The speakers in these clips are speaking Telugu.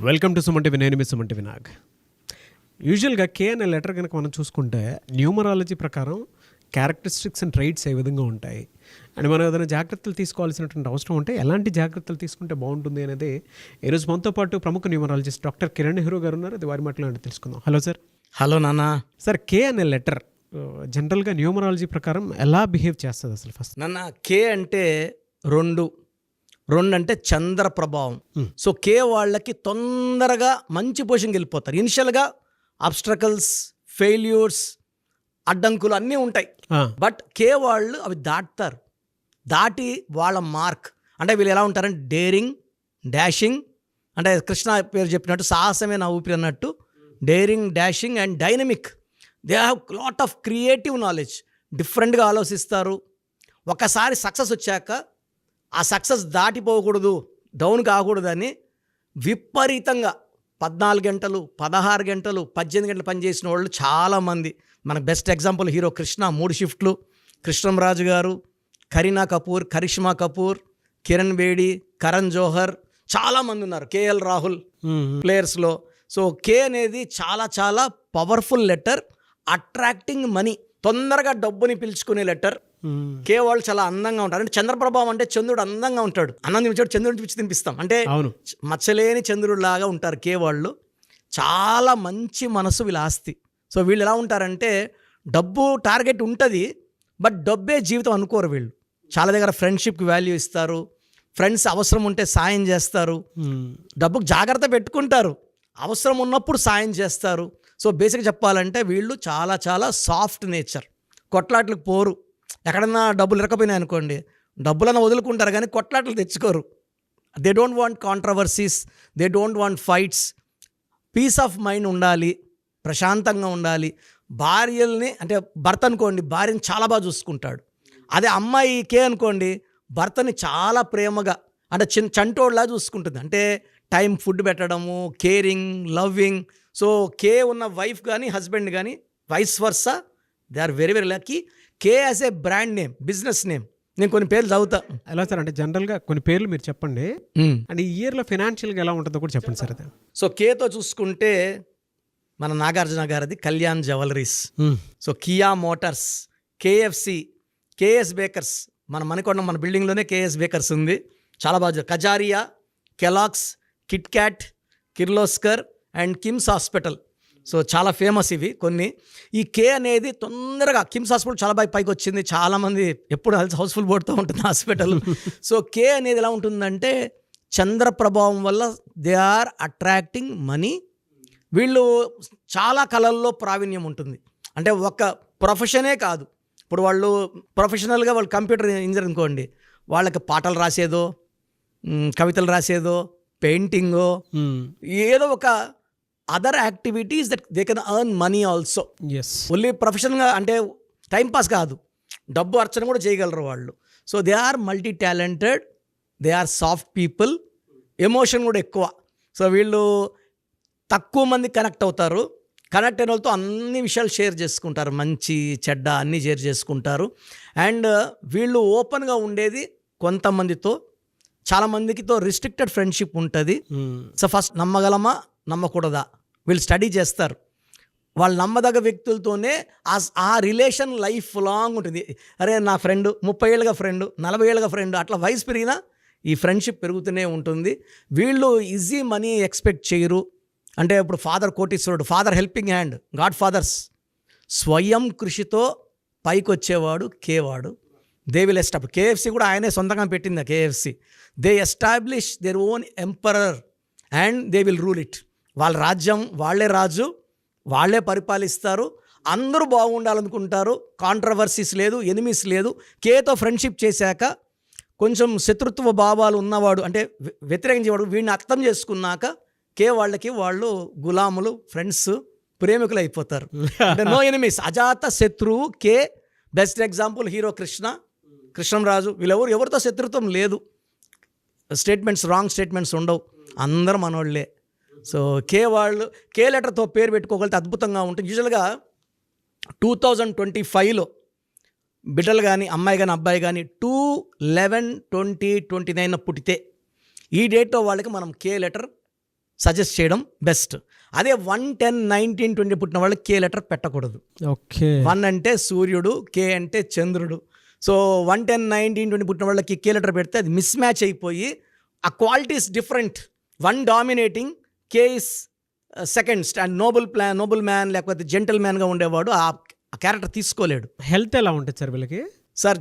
Welcome to Suman TV. నేను మీ సుమన్ టీవీ నాగ్. యూజువల్గా కే అనే లెటర్ కనుక మనం చూసుకుంటే న్యూమరాలజీ ప్రకారం క్యారెక్టరిస్టిక్స్ అండ్ ట్రైట్స్ ఏ విధంగా ఉంటాయి అండ్ మనం ఏదైనా జాగ్రత్తలు తీసుకోవాల్సినటువంటి అవసరం ఉంటే ఎలాంటి జాగ్రత్తలు తీసుకుంటే బాగుంటుంది అనేది ఈరోజు మనతో పాటు ప్రముఖ న్యూమరాలజిస్ట్ డాక్టర్ కిరణ్ నెహ్రూ గారు ఉన్నారు. అది వారి మాటలు తెలుసుకుందాం. Hello sir. హలో నాన్న. సార్, కే అనే లెటర్ జనరల్గా న్యూమరాలజీ ప్రకారం ఎలా బిహేవ్ చేస్తుంది అసలు? ఫస్ట్ నాన్న, కే అంటే రెండు అంటే చంద్ర ప్రభావం. సో కే వాళ్ళకి తొందరగా మంచి పొజిషన్కి వెళ్ళిపోతారు. ఇనిషియల్గా అబ్స్ట్రకల్స్, ఫెయిల్యూర్స్, అడ్డంకులు అన్నీ ఉంటాయి. బట్ కే వాళ్ళు అవి దాటి వాళ్ళ మార్క్ అంటే వీళ్ళు ఎలా ఉంటారంటే డేరింగ్, డాషింగ్, అంటే కృష్ణ పేరు చెప్పినట్టు సాహసమే నా ఊపిరి అన్నట్టు daring, dashing and dynamic. They have lot of creative knowledge. డిఫరెంట్గా ఆలోచిస్తారు. ఒకసారి సక్సెస్ వచ్చాక ఆ సక్సెస్ దాటిపోకూడదు, డౌన్ కాకూడదని విపరీతంగా 14 గంటలు, 16 గంటలు, 18 గంటలు పనిచేసిన వాళ్ళు చాలామంది. మనకు బెస్ట్ ఎగ్జాంపుల్ హీరో కృష్ణ 3 షిఫ్ట్లు, కృష్ణంరాజు గారు, కరీనా కపూర్, కరిష్మా కపూర్, కిరణ్ బేడి, కరణ్ జోహర్, చాలామంది ఉన్నారు. కేఎల్ రాహుల్ ప్లేయర్స్లో. సో కే అనేది చాలా చాలా పవర్ఫుల్ లెటర్. అట్రాక్టింగ్ మనీ, తొందరగా డబ్బుని పిలుచుకునే లెటర్. కే వాళ్ళు చాలా అందంగా ఉంటారు. అంటే చంద్రప్రభావం అంటే చంద్రుడు అందంగా ఉంటాడు. అన్నం తినిపించాడు, చంద్రుడిని పిచ్చి తినిపిస్తాం అంటే మచ్చలేని చంద్రుడు లాగా ఉంటారు కే వాళ్ళు. చాలా మంచి మనసు వీళ్ళ ఆస్తి. సో వీళ్ళు ఎలా ఉంటారంటే డబ్బు టార్గెట్ ఉంటుంది, బట్ డబ్బే జీవితం అనుకోరు వీళ్ళు. చాలా దగ్గర ఫ్రెండ్షిప్కి వాల్యూ ఇస్తారు. ఫ్రెండ్స్ అవసరం ఉంటే సాయం చేస్తారు. డబ్బుకు జాగ్రత్త పెట్టుకుంటారు, అవసరం ఉన్నప్పుడు సాయం చేస్తారు. సో బేసిక్గా చెప్పాలంటే వీళ్ళు చాలా చాలా సాఫ్ట్ నేచర్. కొట్లాట్లకు పోరు. ఎక్కడన్నా డబ్బులు ఇరకపోయినాయి అనుకోండి, డబ్బులన్నా వదులుకుంటారు కానీ కొట్లాట్లు తెచ్చుకోరు. They don't want controversies, they don't want fights. Peace of mind ఉండాలి, ప్రశాంతంగా ఉండాలి. భార్యల్ని అంటే భర్త అనుకోండి, భార్యని చాలా బాగా చూసుకుంటాడు. అదే అమ్మాయి కే అనుకోండి, భర్తని చాలా ప్రేమగా అంటే చంటోడ్లా చూసుకుంటుంది. అంటే టైం ఫుడ్ పెట్టడము, కేరింగ్, లవ్వింగ్. సో కే ఉన్న వైఫ్ కానీ హస్బెండ్ కానీ vice versa, they are very very lucky. K as a brand name, business name. నేను కొన్ని పేర్లు చదువుతా. ఎలా సార్? అంటే జనరల్గా కొన్ని పేర్లు మీరు చెప్పండి అండ్ ఈ ఇయర్లో ఫైనాన్షియల్గా ఎలా ఉంటుందో కూడా చెప్పండి సార్. సో కేతో చూసుకుంటే మన నాగార్జున గారిది Kalyan jewelleries, so Kia Motors, KFC, KS bakers. మన మణికొండ మన బిల్డింగ్లోనే కేఎస్ బేకర్స్ ఉంది, చాలా బాగా. కజారియా, కెలాక్స్, Kit Kat, Kirloskar and KIMS hospital. So చాలా ఫేమస్ ఇవి కొన్ని. ఈ కే అనేది తొందరగా కిమ్స్ హాస్పిటల్ చాలా బాగా పైకి వచ్చింది. చాలామంది ఎప్పుడు హౌస్ఫుల్ పోతూ ఉంటుంది హాస్పిటల్. సో కే అనేది ఎలా ఉంటుందంటే చంద్ర ప్రభావం వల్ల దే ఆర్ అట్రాక్టింగ్ మనీ. వీళ్ళు చాలా కళల్లో ప్రావీణ్యం ఉంటుంది. అంటే ఒక ప్రొఫెషనే కాదు. ఇప్పుడు వాళ్ళు ప్రొఫెషనల్గా వాళ్ళు కంప్యూటర్ ఇంజనీర్ అనుకోండి, వాళ్ళకి పాటలు రాసేదో, కవితలు రాసేదో, పెయింటింగో, ఏదో ఒక other activities that they can earn money also. Only ప్రొఫెషన్గా అంటే టైంపాస్ కాదు, డబ్బు అర్చన కూడా చేయగలరు వాళ్ళు. So they are multi talented, they are soft people, emotion కూడా ఎక్కువ. సో వీళ్ళు తక్కువ మంది కనెక్ట్ అవుతారు. కనెక్ట్ అయిన వాళ్ళతో అన్ని విషయాలు షేర్ చేసుకుంటారు, మంచి చెడ్డ అన్నీ షేర్ చేసుకుంటారు. అండ్ వీళ్ళు ఓపెన్గా ఉండేది కొంతమందితో, చాలామందికితో రిస్ట్రిక్టెడ్ ఫ్రెండ్షిప్ ఉంటుంది. సో ఫస్ట్ నమ్మగలమా నమ్మకూడదా వీళ్ళు స్టడీ చేస్తారు. వాళ్ళు నమ్మదగ్గ వ్యక్తులతోనే ఆ రిలేషన్ లైఫ్ లాంగ్ ఉంటుంది. అరే నా ఫ్రెండ్ 30 ఏళ్ళుగా ఫ్రెండ్, 40 ఏళ్ళుగా ఫ్రెండ్, అట్లా వయసు పెరిగినా ఈ ఫ్రెండ్షిప్ పెరుగుతూనే ఉంటుంది. వీళ్ళు ఈజీ మనీ ఎక్స్పెక్ట్ చేయరు. అంటే ఇప్పుడు ఫాదర్ కోటీశ్వరుడు, father helping hand, god fathers. స్వయం కృషితో పైకి వచ్చేవాడు కేవాడు. They will establish. కేఎఫ్సి కూడా ఆయనే సొంతంగా పెట్టింది KFC. They establish their own emperor and they will rule it. వాళ్ళ రాజ్యం వాళ్ళే రాజు, వాళ్ళే పరిపాలిస్తారు. అందరూ బాగుండాలనుకుంటారు. కాంట్రవర్సీస్ లేదు, ఎనిమీస్ లేదు. కేతో ఫ్రెండ్షిప్ చేశాక కొంచెం శత్రుత్వ భావాలు ఉన్నవాడు అంటే వ్యతిరేకించేవాడు వీడిని అర్థం చేసుకున్నాక కే వాళ్ళకి వాళ్ళు గులాములు, ఫ్రెండ్స్, ప్రేమికులు అయిపోతారు. అంటే నో ఎనిమీస్, అజాత శత్రువు కే. Best example hero Krishnam Raju. వీళ్ళెవరు ఎవరితో శత్రుత్వం లేదు. స్టేట్మెంట్స్, రాంగ్ స్టేట్మెంట్స్ ఉండవు, అందరూ మనోళ్ళే. సో కే వాళ్ళు కే లెటర్తో పేరు పెట్టుకోగలిగితే అద్భుతంగా ఉంటుంది. యూజువల్గా 2025లో బిడ్డలు కానీ అమ్మాయి కానీ అబ్బాయి కానీ 2/11/2029 పుట్టితే ఈ డేట్లో వాళ్ళకి మనం కే లెటర్ సజెస్ట్ చేయడం బెస్ట్. అదే 1, 10, 19, 20 పుట్టిన వాళ్ళు కే లెటర్ పెట్టకూడదు. ఓకే. 1 అంటే సూర్యుడు, కే అంటే చంద్రుడు. సో 1, 10, 19, 20 పుట్టిన వాళ్ళకి కే లెటర్ పెడితే అది మిస్ మ్యాచ్ అయిపోయి ఆ qualities different. 1 dominating, K is second and noble man లేకపోతే జెంటల్ మ్యాన్గా ఉండేవాడు ఆ క్యారెక్టర్ తీసుకోలేడు. హెల్త్ ఎలా ఉంటుంది సార్ వీళ్ళకి? సార్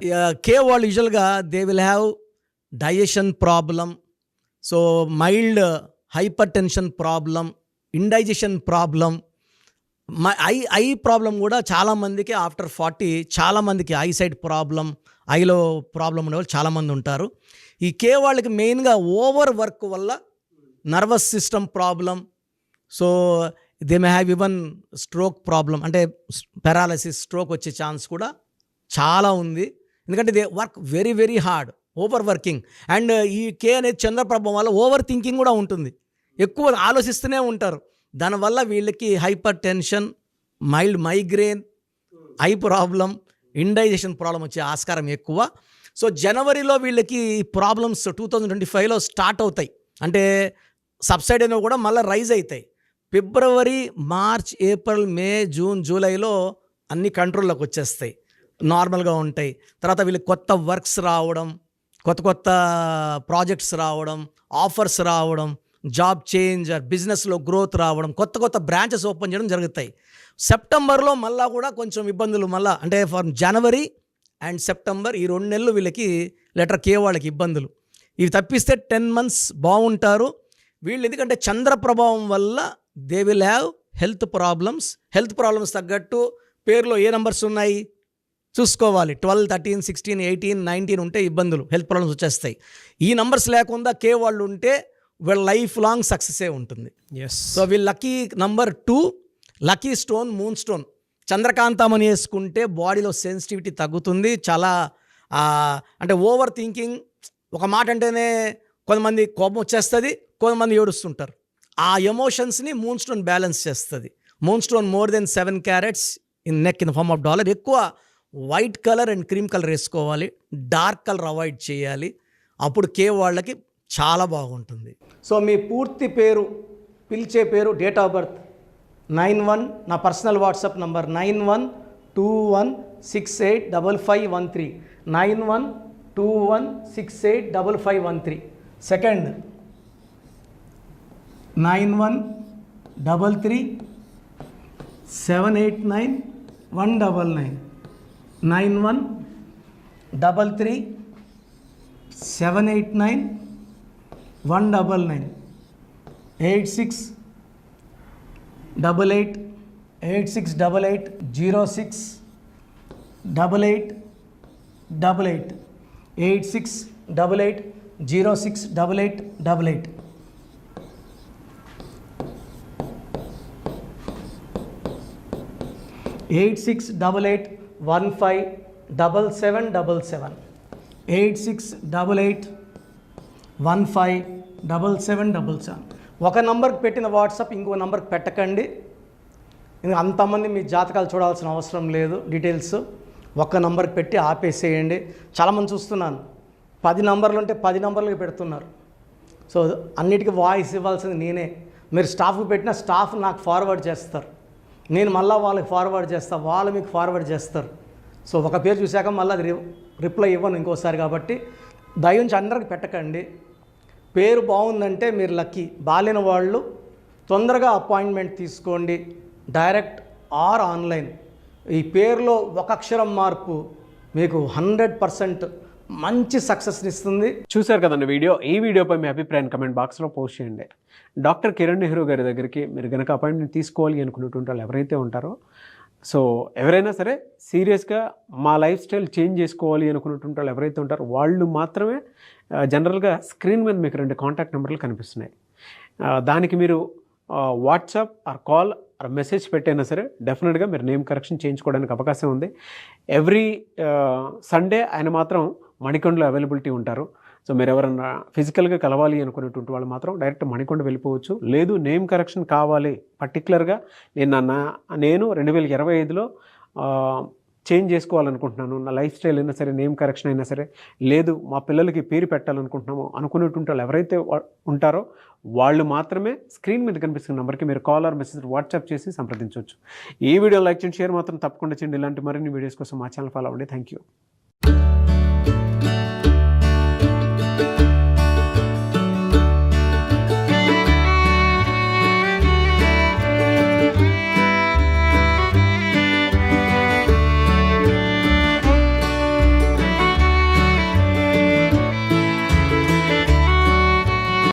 కే వాళ్ళు యూజువల్గా they will have digestion problem, so mild hyper tension problem, indigestion problem, eye problem కూడా చాలామందికి ఆఫ్టర్ 40 చాలామందికి ఐ సైట్ ప్రాబ్లం, ఐలో ప్రాబ్లం ఉండేవాళ్ళు చాలామంది ఉంటారు. ఈ కే వాళ్ళకి మెయిన్గా ఓవర్ వర్క్ వల్ల nervous system problem, so they may have even stroke problem, అంటే పారాలసిస్, స్ట్రోక్ వచ్చే ఛాన్స్ కూడా చాలా ఉంది. ఎందుకంటే they work very very hard, over working. And ఈ కే అనేది చంద్రప్రభం వల్ల ఓవర్ థింకింగ్ కూడా ఉంటుంది, ఎక్కువ ఆలోచిస్తూనే ఉంటారు. దానివల్ల వీళ్ళకి hyper tension, mild migraine, eye problem, indigestion problem వచ్చే ఆస్కారం ఎక్కువ. సో జనవరిలో వీళ్ళకి ఈ ప్రాబ్లమ్స్ 2025లో స్టార్ట్ అవుతాయి, అంటే సబ్సైడ్ అయినా కూడా మళ్ళీ రైజ్ అవుతాయి. ఫిబ్రవరి, మార్చ్, ఏప్రిల్, మే, జూన్, జూలైలో అన్ని కంట్రోల్లోకి వచ్చేస్తాయి, నార్మల్గా ఉంటాయి. తర్వాత వీళ్ళకి కొత్త వర్క్స్ రావడం, కొత్త ప్రాజెక్ట్స్ రావడం, ఆఫర్స్ రావడం, జాబ్ చేంజ్, బిజినెస్లో గ్రోత్ రావడం, కొత్త బ్రాంచెస్ ఓపెన్ చేయడం జరుగుతాయి. సెప్టెంబర్లో మళ్ళా కూడా కొంచెం ఇబ్బందులు, మళ్ళీ అంటే ఫర్ జనవరి అండ్ సెప్టెంబర్ ఈ 2 నెలలు వీళ్ళకి లెటర్ కే వాళ్ళకి ఇబ్బందులు. ఇవి తప్పిస్తే 10 months బాగుంటారు వీళ్ళు. ఎందుకంటే చంద్ర ప్రభావం వల్ల they will have health problems తగ్గట్టు పేరులో ఏ నెంబర్స్ ఉన్నాయి చూసుకోవాలి. 12, 13, 16, 18, 19 ఉంటే ఇబ్బందులు, హెల్త్ ప్రాబ్లమ్స్ వచ్చేస్తాయి. ఈ నంబర్స్ లేకుండా కే వాళ్ళు ఉంటే వీళ్ళ లైఫ్ లాంగ్ సక్సెసే ఉంటుంది. సో వీళ్ళ lucky number 2, lucky stone moonstone. చంద్రకాంతమని వేసుకుంటే బాడీలో సెన్సిటివిటీ తగ్గుతుంది. చాలా అంటే ఓవర్ థింకింగ్, ఒక మాట అంటేనే కొంతమంది కోపం వచ్చేస్తుంది, కొంతమంది ఏడుస్తుంటారు. ఆ ఎమోషన్స్ని మూన్ స్టోన్ బ్యాలెన్స్ చేస్తుంది. Moonstone more than 7 carats in neck in form of dollar. ఎక్కువ white colour and cream colour వేసుకోవాలి, డార్క్ కలర్ అవాయిడ్ చేయాలి. అప్పుడు కే వాళ్ళకి చాలా బాగుంటుంది. సో మీ పూర్తి పేరు, పిలిచే పేరు, డేట్ ఆఫ్ బర్త్ 91, నా personal WhatsApp number 9121685513, 9121685513. Second 9133789199, 9133789199, 8688068888, 8688068888. Eight 8688157777, 8688157777. ఒక నంబర్కి పెట్టిన వాట్సాప్ ఇంకో నంబర్కి పెట్టకండి, అంతమంది మీ జాతకాలు చూడాల్సిన అవసరం లేదు. డీటెయిల్స్ ఒక్క నంబర్కి పెట్టి ఆపేసేయండి. చాలామంది చూస్తున్నాను 10 నంబర్లు ఉంటే 10 నంబర్లకి పెడుతున్నారు. సో అన్నిటికీ వాయిస్ ఇవ్వాల్సింది నేనే. మీరు స్టాఫ్కి పెట్టిన స్టాఫ్ నాకు ఫార్వర్డ్ చేస్తారు, నేను మళ్ళీ వాళ్ళకి ఫార్వర్డ్ చేస్తాను, వాళ్ళు మీకు ఫార్వర్డ్ చేస్తారు. సో ఒక పేరు చూశాక మళ్ళీ అది రిప్లై ఇవ్వను ఇంకోసారి. కాబట్టి దయించి అందరికి పెట్టకండి. పేరు బాగుందంటే మీరు లక్కీ. బాలేని వాళ్ళు తొందరగా అపాయింట్మెంట్ తీసుకోండి, డైరెక్ట్ ఆర్ ఆన్లైన్. ఈ పేరులో ఒక అక్షరం మార్పు మీకు 100% మంచి సక్సెస్ని ఇస్తుంది. చూశారు కదండి వీడియో. ఈ వీడియోపై మీ అభిప్రాయాన్ని కమెంట్ బాక్స్లో పోస్ట్ చేయండి. డాక్టర్ కిరణ్ నెహ్రూ గారి దగ్గరికి మీరు కనుక అపాయింట్మెంట్ తీసుకోవాలి అనుకున్నటువంటి వాళ్ళు ఎవరైతే ఉంటారో, సో ఎవరైనా సరే సీరియస్గా మా లైఫ్ స్టైల్ చేంజ్ చేసుకోవాలి అనుకున్నటువంటి వాళ్ళు ఎవరైతే ఉంటారో వాళ్ళు మాత్రమే జనరల్గా స్క్రీన్ మీద మీకు 2 కాంటాక్ట్ నెంబర్లు కనిపిస్తున్నాయి. దానికి మీరు WhatsApp or call or message పెట్టైనా సరే డెఫినెట్గా మీరు నేమ్ కరెక్షన్ చేయించుకోవడానికి అవకాశం ఉంది. ఎవ్రీ సండే ఆయన మాత్రం మణికొండలో అవైలబిలిటీ ఉంటారు. సో మీరు ఎవరన్నా ఫిజికల్గా కలవాలి అనుకునేటువంటి వాళ్ళు మాత్రం డైరెక్ట్ మణికొండ వెళ్ళిపోవచ్చు. లేదు నేమ్ కరెక్షన్ కావాలి పర్టికులర్గా, నేను 2025లో చేంజ్ చేసుకోవాలనుకుంటున్నాను, నా లైఫ్ స్టైల్ అయినా సరే, నేమ్ కరెక్షన్ అయినా సరే, లేదు మా పిల్లలకి పేరు పెట్టాలనుకుంటున్నాము అనుకునేటువంటి వాళ్ళు ఎవరైతే ఉంటారో వాళ్ళు మాత్రమే స్క్రీన్ మీద కనిపిస్తున్న నెంబర్కి మీరు కాల్ ఆర్ మెసేజ్ వాట్సాప్ చేసి సంప్రదించవచ్చు. ఈ వీడియో లైక్ చేయండి, షేర్ మాత్రం తప్పకుండా చేయండి. ఇలాంటి మరిన్ని వీడియోస్ కోసం మా ఛానల్ ఫాలో అవ్వండి. Thank you.